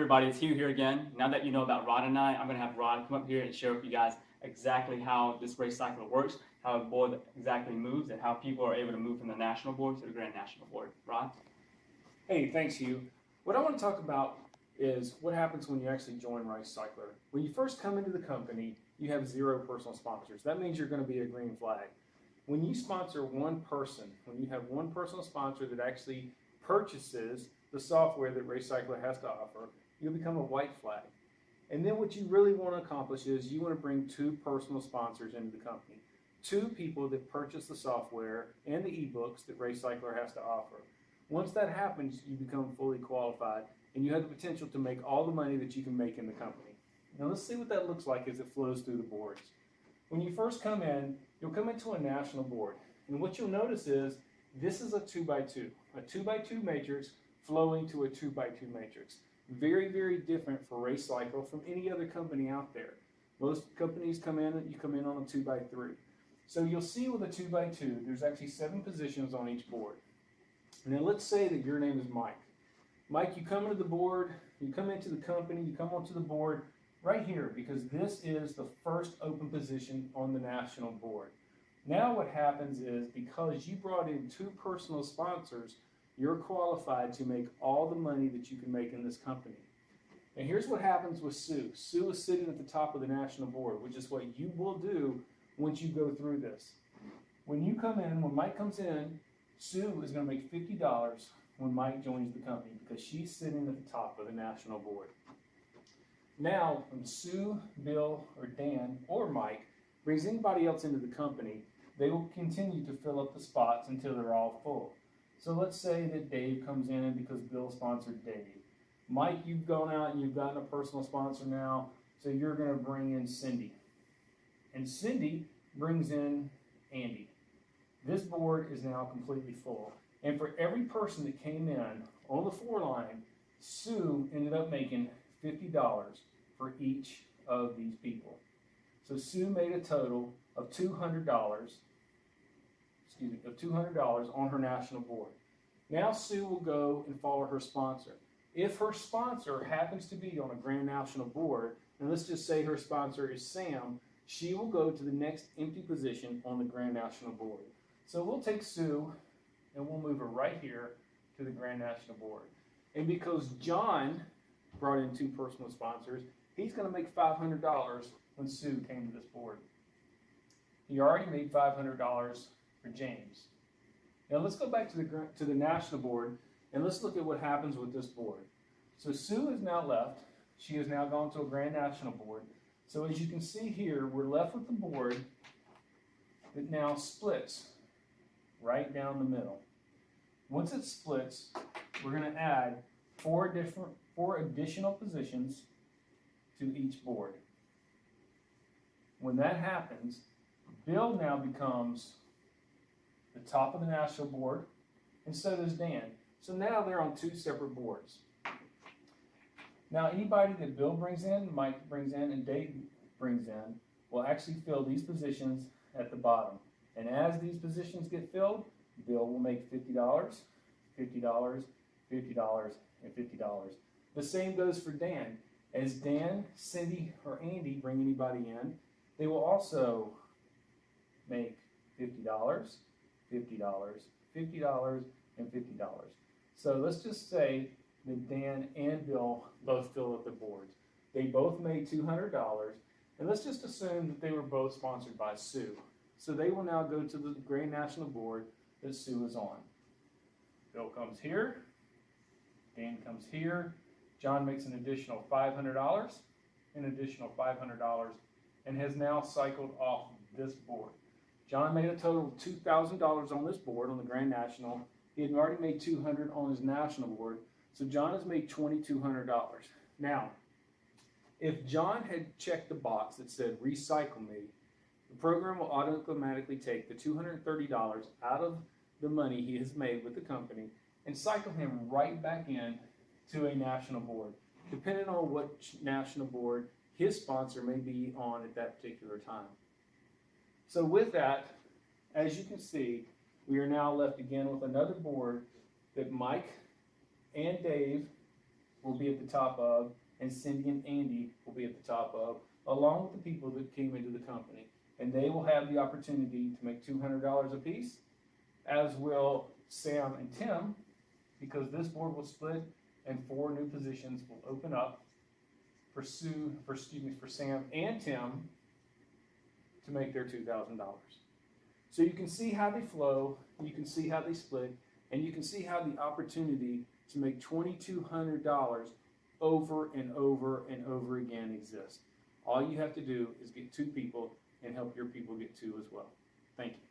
everybody, it's Hugh here again. Now that you know about Rod and I'm going to have Rod come up here and share with you guys exactly how this race cycle works, how a board exactly moves, and how people are able to move from the national board to the Grand National Board. Rod? Hey, thanks, Hugh. What I want to talk about is what happens when you actually join Rice Cycler. When you first come into the company, you have 0 personal sponsors. That means you're going to be a green flag. When you sponsor one person, when you have one personal sponsor that actually purchases the software that Race Cycler has to offer, you'll become a white flag. And then what you really want to accomplish is you want to bring 2 personal sponsors into the company. 2 people that purchase the software and the ebooks that Race Cycler has to offer. Once that happens, you become fully qualified and you have the potential to make all the money that you can make in the company. Now let's see what that looks like as it flows through the boards. When you first come in, you'll come into a national board. And what you'll notice is this is a 2x2, a 2x2 matrix flowing to a 2x2 matrix. Very, very different for Race Cycle from any other company out there. Most companies come in and you come in on a 2x3. So you'll see with a 2x2, there's actually 7 positions on each board. Now let's say that your name is Mike. Mike, you come into the board, you come into the company, you come onto the board right here because this is the first open position on the national board. Now what happens is because you brought in 2 personal sponsors, you're qualified to make all the money that you can make in this company. And here's what happens with Sue. Sue is sitting at the top of the national board, which is what you will do once you go through this. When you come in, when Mike comes in, Sue is going to make $50 when Mike joins the company because she's sitting at the top of the national board. Now, when Sue, Bill, or Dan, or Mike brings anybody else into the company, they will continue to fill up the spots until they're all full. So let's say that Dave comes in because Bill sponsored Dave. Mike, you've gone out and you've gotten a personal sponsor now, so you're going to bring in Cindy. And Cindy brings in Andy. This board is now completely full. And for every person that came in on the 4 line, Sue ended up making $50 for each of these people. So Sue made a total of $200 on her national board. Now Sue will go and follow her sponsor. If her sponsor happens to be on a Grand National Board, and let's just say her sponsor is Sam, she will go to the next empty position on the Grand National Board. So we'll take Sue and we'll move her right here to the Grand National Board. And because John brought in 2 personal sponsors, he's going to make $500 when Sue came to this board. He already made $500 for James. Now let's go back to the national board and let's look at what happens with this board. So Sue is now left. She has now gone to a Grand National Board. So as you can see here, we're left with the board that now splits right down the middle. Once it splits, we're going to add 4 additional positions to each board. When that happens, Bill now becomes the top of the national board, and so does Dan. So now they're on 2 separate boards. Now anybody that Bill brings in, Mike brings in, and Dave brings in will actually fill these positions at the bottom. And as these positions get filled, Bill will make $50, $50, $50, and $50. The same goes for Dan. As Dan, Cindy, or Andy bring anybody in, they will also make $50, $50, $50, and $50. So let's just say that Dan and Bill both fill up the boards. They both made $200, and let's just assume that they were both sponsored by Sue. So they will now go to the Grand National Board that Sue is on. Bill comes here, Dan comes here, John makes an additional $500, an additional $500, and has now cycled off this board. John made a total of $2,000 on this board on the Grand National. He had already made $200 on his national board, so John has made $2,200. Now, if John had checked the box that said recycle me, the program will automatically take the $230 out of the money he has made with the company and cycle him right back in to a national board, depending on what national board his sponsor may be on at that particular time. So with that, as you can see, we are now left again with another board that Mike and Dave will be at the top of, and Cindy and Andy will be at the top of, along with the people that came into the company. And they will have the opportunity to make $200 apiece, as will Sam and Tim, because this board will split and 4 new positions will open up for Sam and Tim to make their $2,000. So you can see how they flow, you can see how they split, and you can see how the opportunity to make $2,200 over and over and over again exists. All you have to do is get 2 people and help your people get 2 as well. Thank you.